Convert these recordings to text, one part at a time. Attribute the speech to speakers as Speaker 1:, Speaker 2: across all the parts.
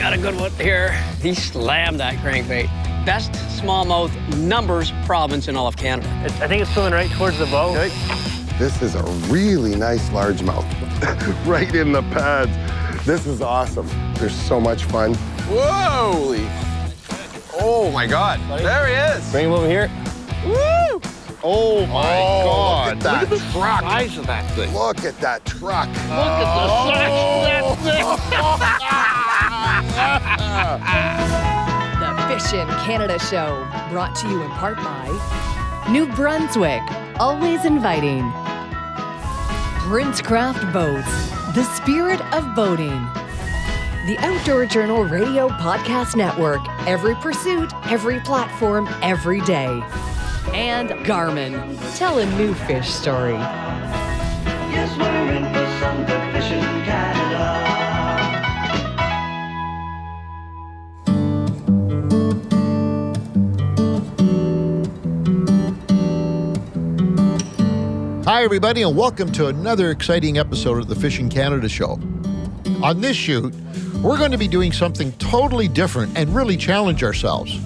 Speaker 1: Got a good one here. He slammed that crankbait. Best smallmouth numbers province in all of Canada.
Speaker 2: I think it's swimming right towards the boat.
Speaker 3: Okay. This is a really nice largemouth. Right in the pads. This is awesome. They're so much fun.
Speaker 4: Whoa! Oh my God, there he is.
Speaker 2: Bring him over here.
Speaker 4: Woo!
Speaker 3: Oh my God.
Speaker 4: Look at the
Speaker 3: truck.
Speaker 4: size of that thing.
Speaker 3: Look at that truck.
Speaker 1: Look at the
Speaker 5: The Fishin' Canada Show, brought to you in part by New Brunswick, always inviting. Princecraft Boats, the spirit of boating. The Outdoor Journal Radio Podcast Network, every pursuit, every platform, every day. And Garmin, tell a new fish story.
Speaker 6: Yes, we're in for some good fishing in Canada.
Speaker 7: Hi, everybody, and welcome to another exciting episode of the Fishin' Canada Show. On this shoot, we're going to be doing something totally different and really challenge ourselves.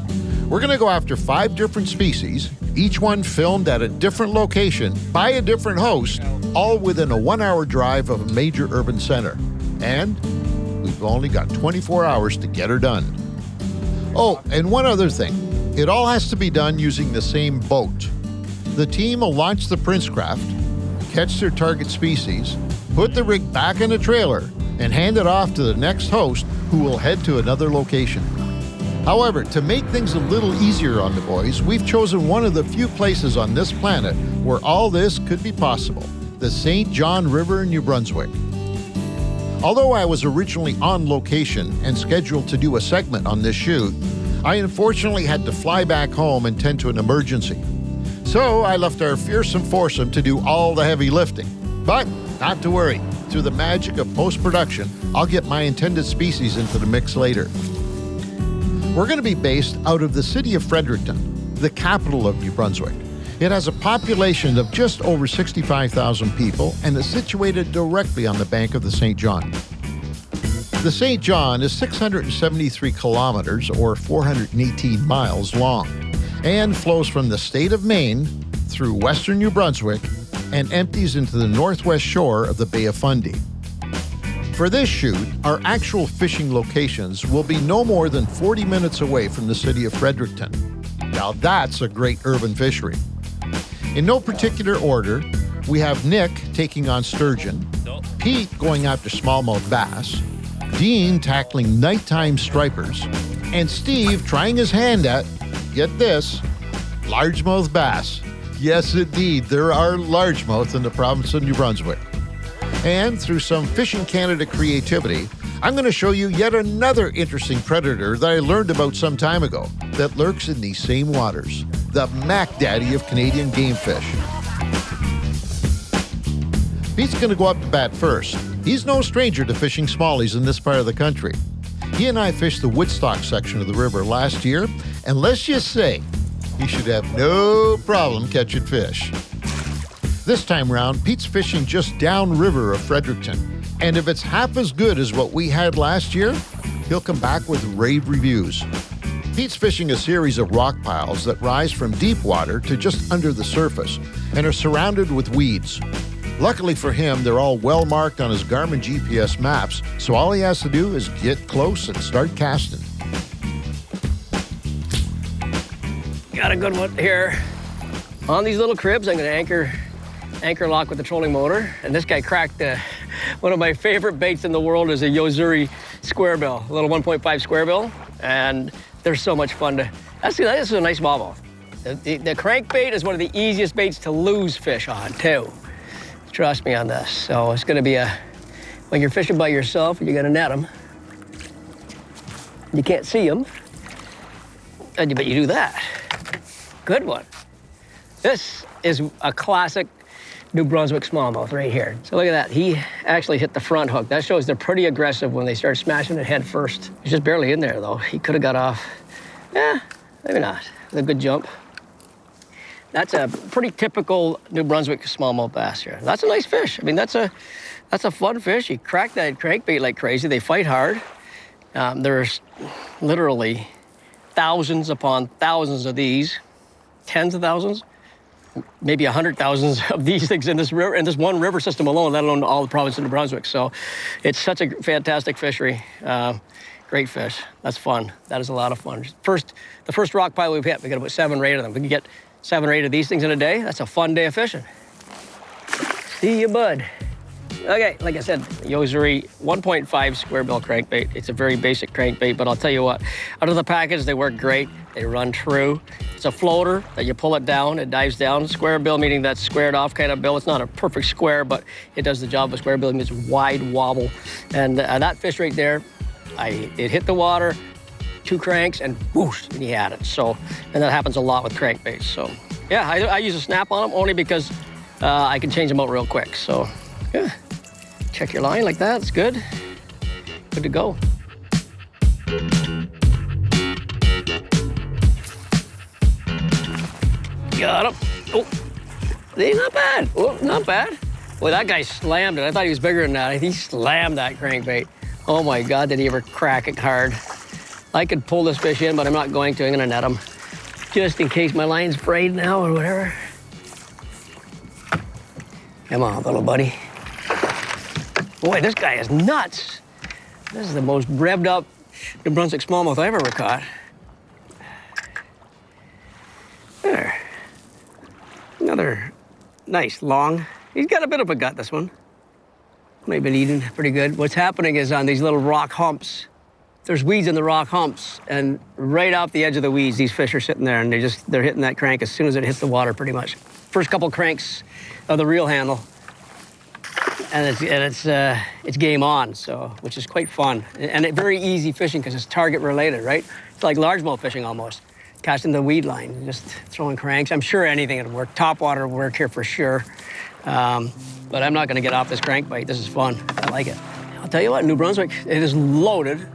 Speaker 7: We're going to go after 5 different species, each one filmed at a different location by a different host, all within a 1-hour drive of a major urban center. And we've only got 24 hours to get her done. Oh, and one other thing. It all has to be done using the same boat. The team will launch the Princecraft, catch their target species, put the rig back in a trailer, and hand it off to the next host, who will head to another location. However, to make things a little easier on the boys, we've chosen one of the few places on this planet where all this could be possible, the St. John River in New Brunswick. Although I was originally on location and scheduled to do a segment on this shoot, I unfortunately had to fly back home and tend to an emergency. So I left our fearsome foursome to do all the heavy lifting. But not to worry, through the magic of post-production, I'll get my intended species into the mix later. We're going to be based out of the city of Fredericton, the capital of New Brunswick. It has a population of just over 65,000 people and is situated directly on the bank of the St. John. The St. John is 673 kilometers or 418 miles long and flows from the state of Maine through western New Brunswick and empties into the northwest shore of the Bay of Fundy. For this shoot, our actual fishing locations will be no more than 40 minutes away from the city of Fredericton. Now that's a great urban fishery. In no particular order, we have Nick taking on sturgeon, Pete going after smallmouth bass, Dean tackling nighttime stripers, and Steve trying his hand at, get this, largemouth bass. Yes, indeed, there are largemouth in the province of New Brunswick. And through some Fishin' Canada creativity, I'm going to show you yet another interesting predator that I learned about some time ago that lurks in these same waters, the Mac Daddy of Canadian game fish. Pete's going to go up to bat first. He's no stranger to fishing smallies in this part of the country. He and I fished the Woodstock section of the river last year, and let's just say, he should have no problem catching fish. This time round, Pete's fishing just downriver of Fredericton, and if it's half as good as what we had last year, he'll come back with rave reviews. Pete's fishing a series of rock piles that rise from deep water to just under the surface and are surrounded with weeds. Luckily for him, they're all well marked on his Garmin GPS maps, so all he has to do is get close and start casting.
Speaker 1: Got a good one here. On these little cribs, I'm going to anchor lock with the trolling motor. And this guy cracked one of my favorite baits in the world is a Yozuri squarebill, a little 1.5 squarebill. And they're so much fun to, this is a nice smallmouth. The crankbait is one of the easiest baits to lose fish on too. Trust me on this. So it's going to be when you're fishing by yourself, you got to net them. You can't see them, but you do that. Good one. This is a classic New Brunswick smallmouth right here. So look at that. He actually hit the front hook. That shows they're pretty aggressive when they start smashing it head first. He's just barely in there, though. He could have got off. Yeah, maybe not. With a good jump. That's a pretty typical New Brunswick smallmouth bass here. That's a nice fish. I mean, that's a fun fish. You crack that crankbait like crazy. They fight hard. There's literally thousands upon thousands of these, tens of thousands, maybe 100,000 of these things in this river, in this one river system alone, let alone all the province of New Brunswick. So it's such a fantastic fishery. Great fish. That's fun. That is a lot of fun. The first rock pile we've hit, we got about 7 or 8 of them. If we can get 7 or 8 of these things in a day, that's a fun day of fishing. See you, bud. Okay, like I said, Yo-Zuri 1.5 square bill crankbait. It's a very basic crankbait, but I'll tell you what, out of the package, they work great. They run true. It's a floater that you pull it down, it dives down. Square bill, meaning that squared off kind of bill. It's not a perfect square, but it does the job of a square bill. It means wide wobble. And that fish right there, it hit the water, 2 cranks, and whoosh, and he had it. So, and that happens a lot with crankbaits. So, yeah, I use a snap on them only because I can change them out real quick. So, yeah. Check your line like that, it's good. Good to go. Got him. Oh, he's not bad. Oh, not bad. Boy, that guy slammed it. I thought he was bigger than that. He slammed that crankbait. Oh my God, did he ever crack it hard. I could pull this fish in, but I'm not going to. I'm gonna net him. Just in case my line's frayed now or whatever. Come on, little buddy. Boy, this guy is nuts. This is the most revved up New Brunswick smallmouth I've ever caught. There. Another nice long. He's got a bit of a gut, this one. Might been eating pretty good. What's happening is on these little rock humps, there's weeds in the rock humps, and right off the edge of the weeds, these fish are sitting there, and they're hitting that crank as soon as it hits the water, pretty much. First couple cranks of the reel handle, and it's game on, so, which is quite fun. And it's very easy fishing because it's target related, right? It's like largemouth fishing almost. Casting the weed line, just throwing cranks. I'm sure anything would work. Top water would work here for sure. But I'm not gonna get off this crankbait. This is fun, I like it. I'll tell you what, New Brunswick, it is loaded.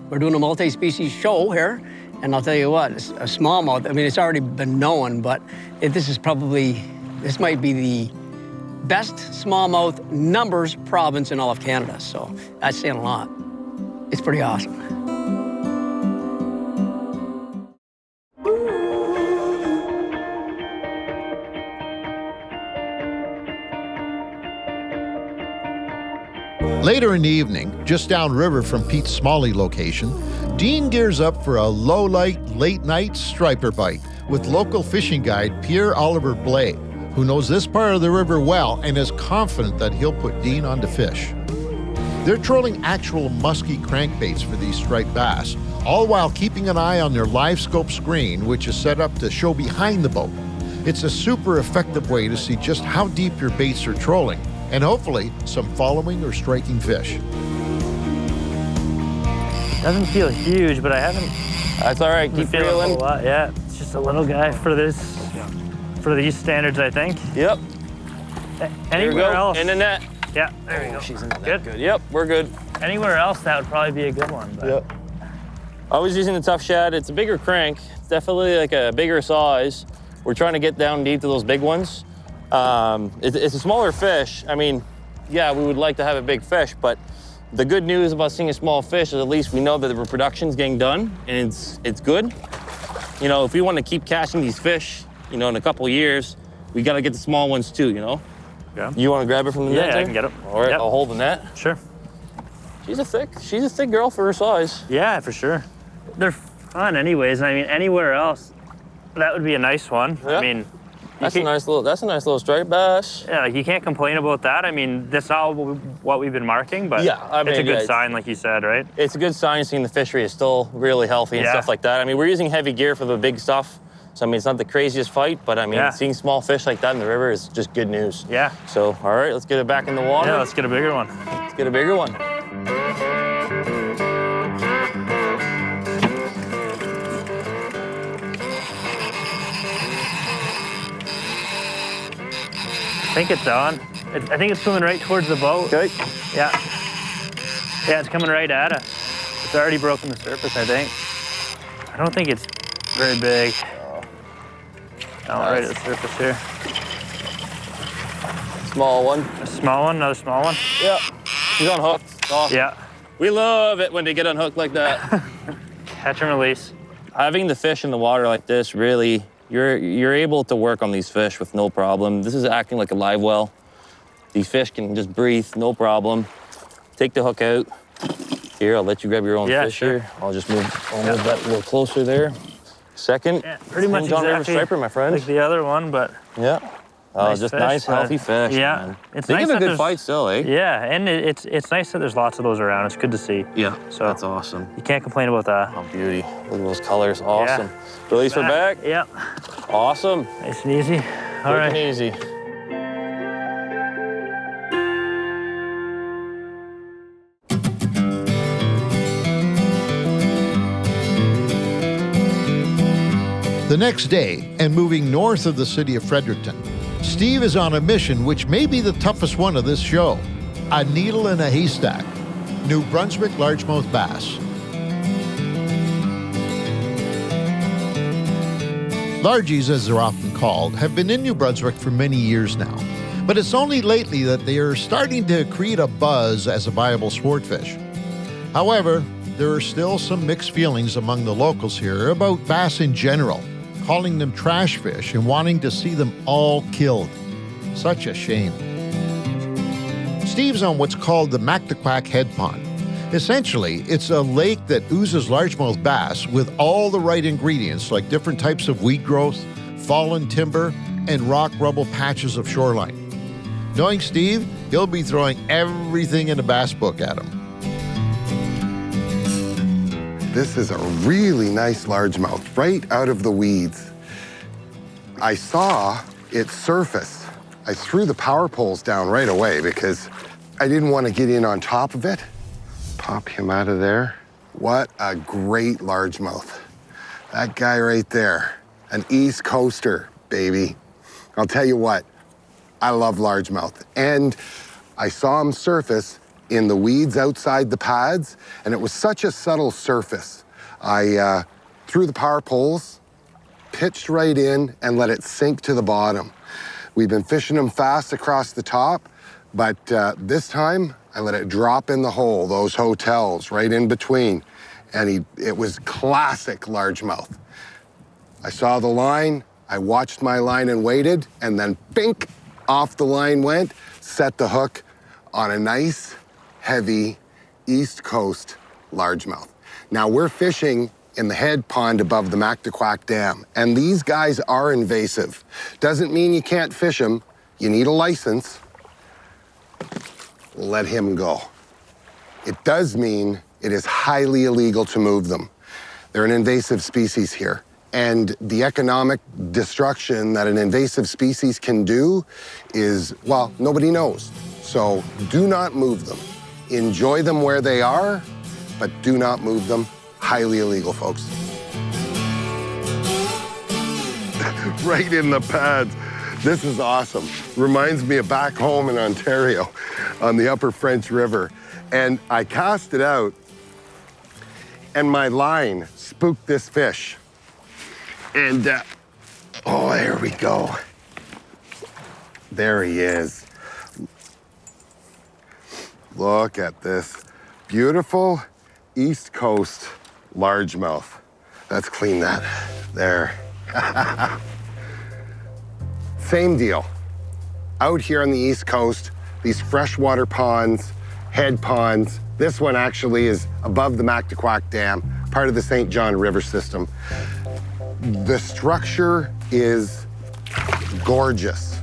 Speaker 1: We're doing a multi-species show here, and I'll tell you what, it's a smallmouth. I mean, it's already been known, but this might be the best smallmouth numbers province in all of Canada, so that's saying a lot. It's pretty awesome.
Speaker 7: Later in the evening, just downriver from Pete's Smalley location, Dean gears up for a low-light, late-night striper bite with local fishing guide Pierre Oliver Blais, who knows this part of the river well and is confident that he'll put Dean on to fish. They're trolling actual musky crankbaits for these striped bass, all while keeping an eye on their live scope screen, which is set up to show behind the boat. It's a super effective way to see just how deep your baits are trolling, and hopefully some following or striking fish.
Speaker 2: Doesn't feel huge, but I haven't.
Speaker 4: That's all right. Keep reeling.
Speaker 2: A lot. Yeah, it's just a little guy for these standards, I think.
Speaker 4: Yep.
Speaker 2: Anywhere else?
Speaker 4: In the net.
Speaker 2: Yeah, there we go.
Speaker 4: She's in the net.
Speaker 2: Good.
Speaker 4: Good. Yep, we're good.
Speaker 2: Anywhere else, that would probably be a good one. But.
Speaker 4: Yep. I was using the tough shad. It's a bigger crank. It's definitely like a bigger size. We're trying to get down deep to those big ones. It's a smaller fish. I mean, yeah, we would like to have a big fish, but the good news about seeing a small fish is at least we know that the reproduction's getting done and it's good. You know, if we want to keep catching these fish, you know, in a couple of years, we got to get the small ones too, you know?
Speaker 2: Yeah.
Speaker 4: You want to grab it from the net?
Speaker 2: Yeah, I can get it.
Speaker 4: All right,
Speaker 2: yep.
Speaker 4: I'll hold the net.
Speaker 2: Sure.
Speaker 4: She's a thick girl for her size.
Speaker 2: Yeah, for sure. They're fun anyways. I mean, anywhere else, that would be a nice one.
Speaker 4: Yeah.
Speaker 2: I mean,
Speaker 4: That's a nice little striped bass.
Speaker 2: Yeah, like you can't complain about that. I mean, this is all what we've been marking, but
Speaker 4: yeah, I mean,
Speaker 2: it's a good sign, like you said, right?
Speaker 4: It's a good sign seeing the fishery is still really healthy and stuff like that. I mean, we're using heavy gear for the big stuff. So, I mean, it's not the craziest fight, but I mean, seeing small fish like that in the river is just good news. Yeah. So, all right, let's get it back in the water.
Speaker 2: Yeah, let's get a bigger one.
Speaker 4: Let's get a bigger one.
Speaker 2: I think it's on. I think it's swimming right towards the boat.
Speaker 4: Okay.
Speaker 2: Yeah. Yeah, it's coming right at us. It's already broken the surface, I think. I don't think it's very big. Oh, right at the surface here.
Speaker 4: Small one.
Speaker 2: A small one, another small one?
Speaker 4: Yeah. He's on hook. Awesome.
Speaker 2: Yeah.
Speaker 4: We love it when they get unhooked like that.
Speaker 2: Catch and release.
Speaker 4: Having the fish in the water like this, really, you're able to work on these fish with no problem. This is acting like a live well. These fish can just breathe, no problem. Take the hook out. Here, I'll let you grab your own fish
Speaker 2: sure.
Speaker 4: here. I'll move that a little closer there. Second,
Speaker 2: pretty much
Speaker 4: John River
Speaker 2: exactly
Speaker 4: striper, my friend.
Speaker 2: like the other one, but
Speaker 4: Yeah. Oh,
Speaker 2: nice
Speaker 4: just
Speaker 2: fish,
Speaker 4: nice,
Speaker 2: but-
Speaker 4: healthy fish.
Speaker 2: yeah,
Speaker 4: Man.
Speaker 2: it's
Speaker 4: They
Speaker 2: nice
Speaker 4: give a
Speaker 2: that
Speaker 4: good
Speaker 2: there's-
Speaker 4: fight still, eh?
Speaker 2: yeah, and it's nice that there's lots of those around. It's good to see.
Speaker 4: Yeah.
Speaker 2: So-
Speaker 4: That's awesome.
Speaker 2: You can't complain about that.
Speaker 4: Oh, beauty. Look at those colors. Awesome. Release her back.
Speaker 2: Yeah,
Speaker 4: Awesome.
Speaker 2: nice and easy. All
Speaker 4: Quick
Speaker 2: right.
Speaker 4: and easy.
Speaker 7: The next day, and moving north of the city of Fredericton, Steve is on a mission which may be the toughest one of this show. A needle in a haystack. New Brunswick largemouth bass. Largies, as they're often called, have been in New Brunswick for many years now. But it's only lately that they are starting to create a buzz as a viable sport fish. However, there are still some mixed feelings among the locals here about bass in general, calling them trash fish and wanting to see them all killed. Such a shame. Steve's on what's called the Mactaquac Head Pond. Essentially, it's a lake that oozes largemouth bass with all the right ingredients like different types of weed growth, fallen timber, and rock rubble patches of shoreline. Knowing Steve, he'll be throwing everything in the bass book at him.
Speaker 3: This is a really nice largemouth, right out of the weeds. I saw it surface. I threw the power poles down right away because I didn't want to get in on top of it. Pop him out of there. What a great largemouth. That guy right there, an East Coaster, baby. I'll tell you what, I love largemouth. And I saw him surface in the weeds outside the pads, and it was such a subtle surface. I threw the power poles, pitched right in, and let it sink to the bottom. We've been fishing them fast across the top, but this time I let it drop in the hole, those hotels right in between, and it was classic largemouth. I saw the line, I watched my line and waited, and then bink, off the line went, set the hook on a nice, heavy East Coast largemouth. Now we're fishing in the head pond above the Mactaquac Dam, and these guys are invasive. Doesn't mean you can't fish them. You need a license. Let him go. It does mean it is highly illegal to move them. They're an invasive species here, and the economic destruction that an invasive species can do is, well, nobody knows. So do not move them. Enjoy them where they are, but do not move them. Highly illegal, folks. Right in the pads. This is awesome. Reminds me of back home in Ontario on the Upper French River. And I cast it out, and my line spooked this fish. And, oh, there we go. There he is. Look at this beautiful East Coast largemouth. Let's clean that. There. Same deal. Out here on the East Coast, these freshwater ponds, head ponds. This one actually is above the Mactaquac Dam, part of the St. John River system. The structure is gorgeous.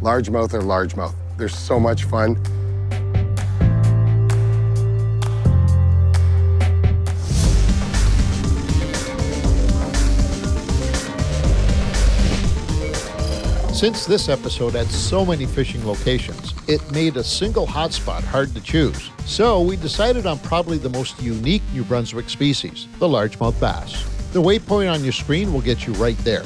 Speaker 3: Largemouth are largemouth. They're so much fun.
Speaker 7: Since this episode had so many fishing locations, it made a single hotspot hard to choose. So we decided on probably the most unique New Brunswick species, the largemouth bass. The waypoint on your screen will get you right there.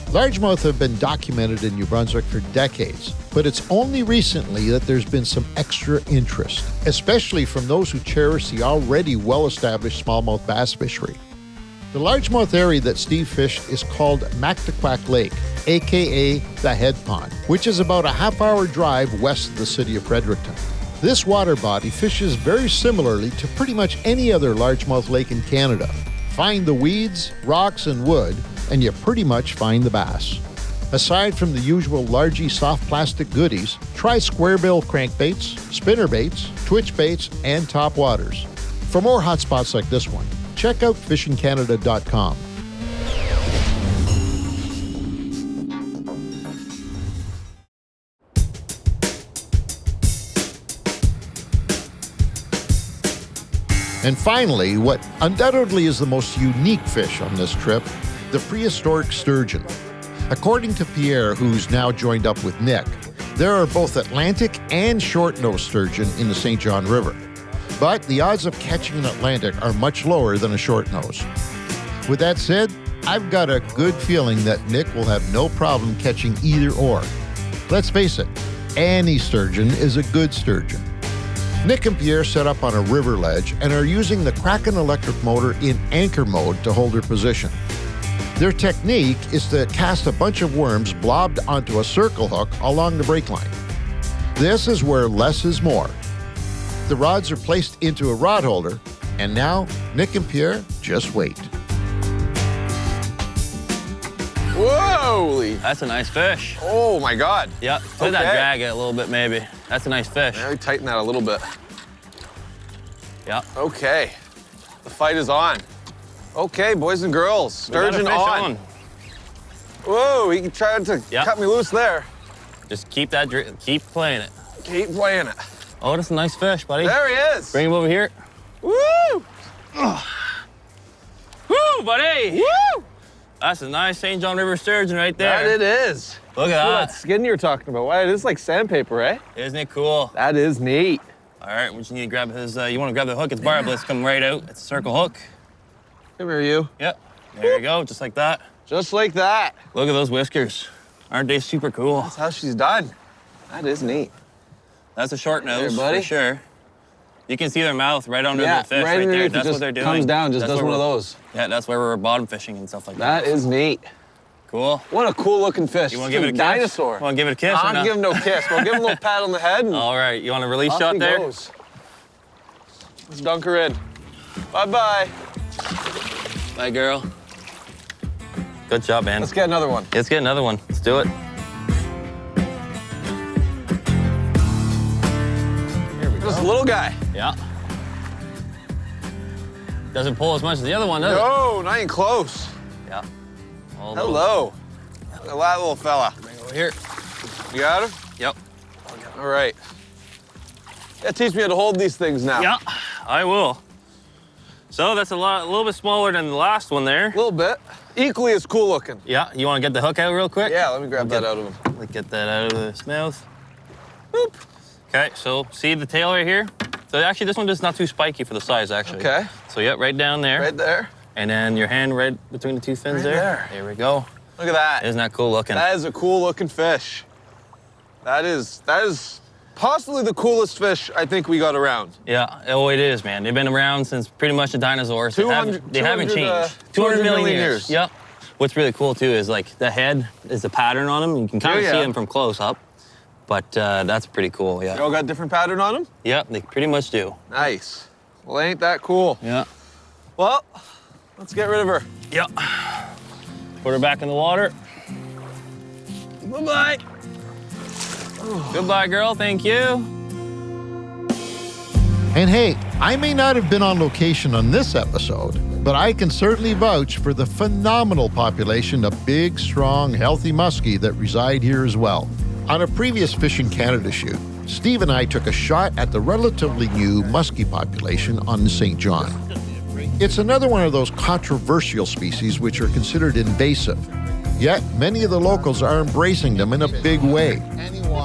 Speaker 7: Largemouth have been documented in New Brunswick for decades, but it's only recently that there's been some extra interest, especially from those who cherish the already well-established smallmouth bass fishery. The largemouth area that Steve fished is called Mactaquac Lake, aka the Head Pond, which is about a half-hour drive west of the city of Fredericton. This water body fishes very similarly to pretty much any other largemouth lake in Canada. Find the weeds, rocks, and wood, and you pretty much find the bass. Aside from the usual largy soft plastic goodies, try squarebill crankbaits, spinnerbaits, twitch baits, and top waters. For more hotspots like this one, check out fishingcanada.com. And finally, what undoubtedly is the most unique fish on this trip, the prehistoric sturgeon. According to Pierre, who's now joined up with Nick, there are both Atlantic and Shortnose sturgeon in the St. John River. But the odds of catching an Atlantic are much lower than a Shortnose. With that said, I've got a good feeling that Nick will have no problem catching either or. Let's face it, any sturgeon is a good sturgeon. Nick and Pierre set up on a river ledge and are using the Kraken electric motor in anchor mode to hold their position. Their technique is to cast a bunch of worms blobbed onto a circle hook along the brake line. This is where less is more. The rods are placed into a rod holder, and now Nick and Pierre just wait.
Speaker 4: Whoa! That's a nice fish.
Speaker 8: Oh my God.
Speaker 4: Yeah, let that drag it a little bit maybe. That's a nice fish.
Speaker 8: Yeah, tighten that a little bit.
Speaker 4: Yeah.
Speaker 8: Okay, the fight is on. Okay, boys and girls, sturgeon on. Whoa, he tried to cut me loose there.
Speaker 4: Just keep playing it.
Speaker 8: Keep playing it.
Speaker 4: Oh, that's a nice fish, buddy.
Speaker 8: There he is.
Speaker 4: Bring him over here.
Speaker 8: Woo!
Speaker 4: Woo, buddy!
Speaker 8: Woo!
Speaker 4: That's a nice St. John River sturgeon right there.
Speaker 8: That it is.
Speaker 4: Look at
Speaker 8: that skin you're talking about. Wow, it is like sandpaper, eh?
Speaker 4: Isn't it cool?
Speaker 8: That is neat.
Speaker 4: All right, we just need to grab his, you want to grab the hook, it's barbless, come right out. It's a circle hook.
Speaker 8: Come here, you.
Speaker 4: Yep, there you go, just like that.
Speaker 8: Just like that.
Speaker 4: Look at those whiskers. Aren't they super cool?
Speaker 8: That's how she's done. That is neat.
Speaker 4: That's a short nose,
Speaker 8: buddy.
Speaker 4: for sure. You can see their mouth right under the fish right there. That's what they're doing.
Speaker 8: Comes down, just
Speaker 4: That's
Speaker 8: does
Speaker 4: where
Speaker 8: one of those.
Speaker 4: Yeah, that's where we're bottom fishing and stuff like that.
Speaker 8: That is neat.
Speaker 4: Cool.
Speaker 8: What a cool looking fish.
Speaker 4: You want to give it a kiss?
Speaker 8: Dinosaur.
Speaker 4: Want to give it a kiss?
Speaker 8: I'm not giving no kiss. We'll give him a little pat on the head. And
Speaker 4: all right, you want a release
Speaker 8: off
Speaker 4: shot
Speaker 8: he
Speaker 4: there?
Speaker 8: Goes. Let's dunk her in. Bye-bye.
Speaker 4: Bye, girl. Good job, man.
Speaker 8: Let's get another one.
Speaker 4: Let's get another one. Let's do it.
Speaker 8: Here we go. This little guy.
Speaker 4: Yeah. Doesn't pull as much as the other one, does it?
Speaker 8: No, not even close.
Speaker 4: Yeah.
Speaker 8: Hello. Look at that little fella.
Speaker 4: Bring over here.
Speaker 8: You got him?
Speaker 4: Yep.
Speaker 8: All right. Yeah, teach me how to hold these things now.
Speaker 4: Yeah, I will. So that's a little bit smaller than the last one there.
Speaker 8: A little bit. Equally as cool looking.
Speaker 4: Yeah, you want to get the hook out real quick?
Speaker 8: Yeah, let me grab that out of him.
Speaker 4: Let's get that out of his mouth. Boop. Okay, so see the tail right here? So actually this one is not too spiky for the size actually.
Speaker 8: Okay.
Speaker 4: So yeah, right down there.
Speaker 8: Right there.
Speaker 4: And then your hand right between the two fins
Speaker 8: Right
Speaker 4: there.
Speaker 8: there.
Speaker 4: There we go.
Speaker 8: Look at that.
Speaker 4: Isn't that cool looking?
Speaker 8: That is a cool looking fish. That is possibly the coolest fish I think we got around.
Speaker 4: Yeah, oh it is, man. They've been around since pretty much the dinosaurs. They haven't changed.
Speaker 8: 200 million years.
Speaker 4: Yep. What's really cool too is like the head is the pattern on them. You can kind of see them from close up, but that's pretty cool, yeah.
Speaker 8: They all got different pattern on them?
Speaker 4: Yep, they pretty much do.
Speaker 8: Nice. Well, ain't that cool?
Speaker 4: Yeah.
Speaker 8: Well, let's get rid of her.
Speaker 4: Yep. Put her back in the water.
Speaker 8: Bye-bye.
Speaker 4: Goodbye, girl, thank you.
Speaker 7: And hey, I may not have been on location on this episode, but I can certainly vouch for the phenomenal population of big, strong, healthy muskie that reside here as well. On a previous Fishing Canada shoot, Steve and I took a shot at the relatively new muskie population on the St. John. It's another one of those controversial species which are considered invasive. Yet, many of the locals are embracing them in a big way.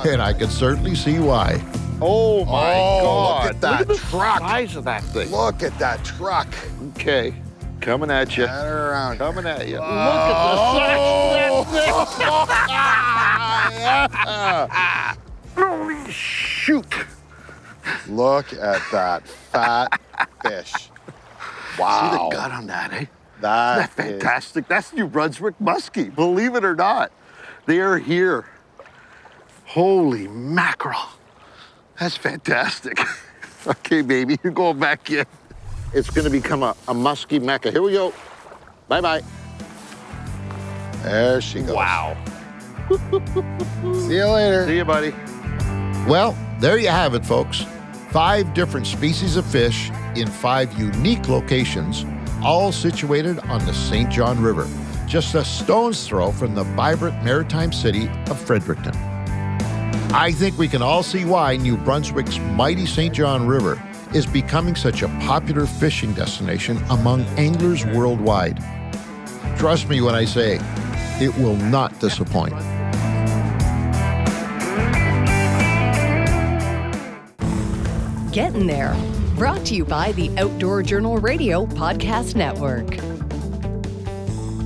Speaker 7: And I can certainly see why.
Speaker 9: Oh my God.
Speaker 3: Look at that truck.
Speaker 9: Size of that thing.
Speaker 3: Look at that truck.
Speaker 9: Okay, coming at you.
Speaker 3: Turn around.
Speaker 9: Coming at you.
Speaker 3: Oh.
Speaker 9: Look at the size of that thing. Holy shoot.
Speaker 3: Look at that fat fish. Wow.
Speaker 9: See the gut on that, eh?
Speaker 3: That
Speaker 9: Isn't that fantastic? That's New Brunswick muskie, believe it or not. They are here. Holy mackerel. That's fantastic. Okay, baby, you're going back in. It's gonna become a musky mecca. Here we go. Bye-bye.
Speaker 3: There she goes.
Speaker 2: Wow.
Speaker 3: See you later.
Speaker 9: See you, buddy.
Speaker 7: Well, there you have it, folks. 5 different species of fish in 5 unique locations, all situated on the St. John River, just a stone's throw from the vibrant maritime city of Fredericton. I think we can all see why New Brunswick's mighty St. John River is becoming such a popular fishing destination among anglers worldwide. Trust me when I say, it will not disappoint.
Speaker 5: Getting There. Brought to you by the Outdoor Journal Radio Podcast Network.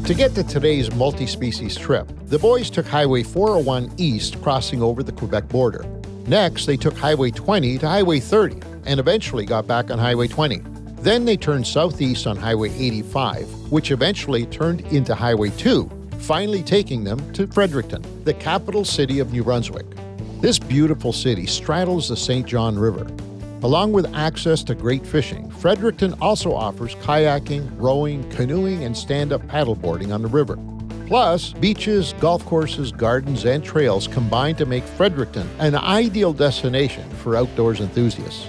Speaker 7: To get to today's multi-species trip, the boys took Highway 401 east, crossing over the Quebec border. Next, they took Highway 20 to Highway 30, and eventually got back on Highway 20. Then they turned southeast on Highway 85, which eventually turned into Highway 2, finally taking them to Fredericton, the capital city of New Brunswick. This beautiful city straddles the St. John River. Along with access to great fishing, Fredericton also offers kayaking, rowing, canoeing, and stand-up paddleboarding on the river. Plus, beaches, golf courses, gardens, and trails combine to make Fredericton an ideal destination for outdoors enthusiasts.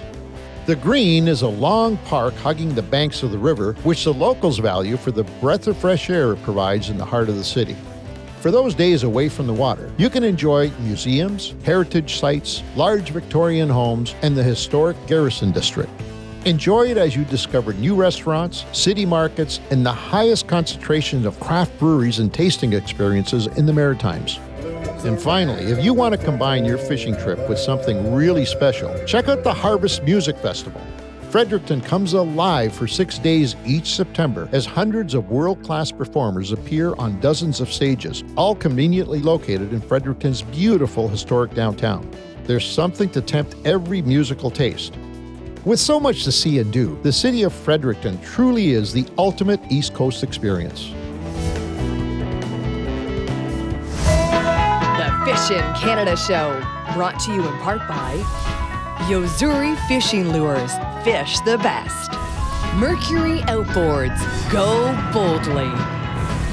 Speaker 7: The Green is a long park hugging the banks of the river, which the locals value for the breath of fresh air it provides in the heart of the city. For those days away from the water, you can enjoy museums, heritage sites, large Victorian homes, and the historic Garrison District. Enjoy it as you discover new restaurants, city markets, and the highest concentrations of craft breweries and tasting experiences in the Maritimes. And finally, if you want to combine your fishing trip with something really special, check out the Harvest Music Festival. Fredericton comes alive for 6 days each September as hundreds of world-class performers appear on dozens of stages, all conveniently located in Fredericton's beautiful historic downtown. There's something to tempt every musical taste. With so much to see and do, the city of Fredericton truly is the ultimate East Coast experience.
Speaker 5: The Fishin' Canada Show, brought to you in part by Yozuri Fishing Lures, fish the best. Mercury Outboards, go boldly.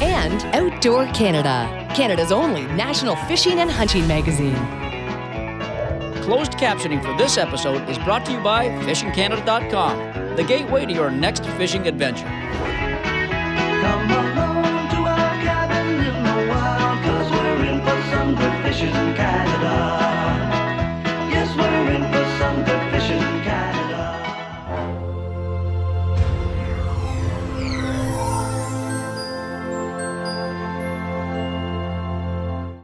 Speaker 5: And Outdoor Canada, Canada's only national fishing and hunting magazine.
Speaker 10: Closed captioning for this episode is brought to you by FishingCanada.com, the gateway to your next fishing adventure.
Speaker 6: Come along to our cabin in the wild, 'cause we're in for some good fishing.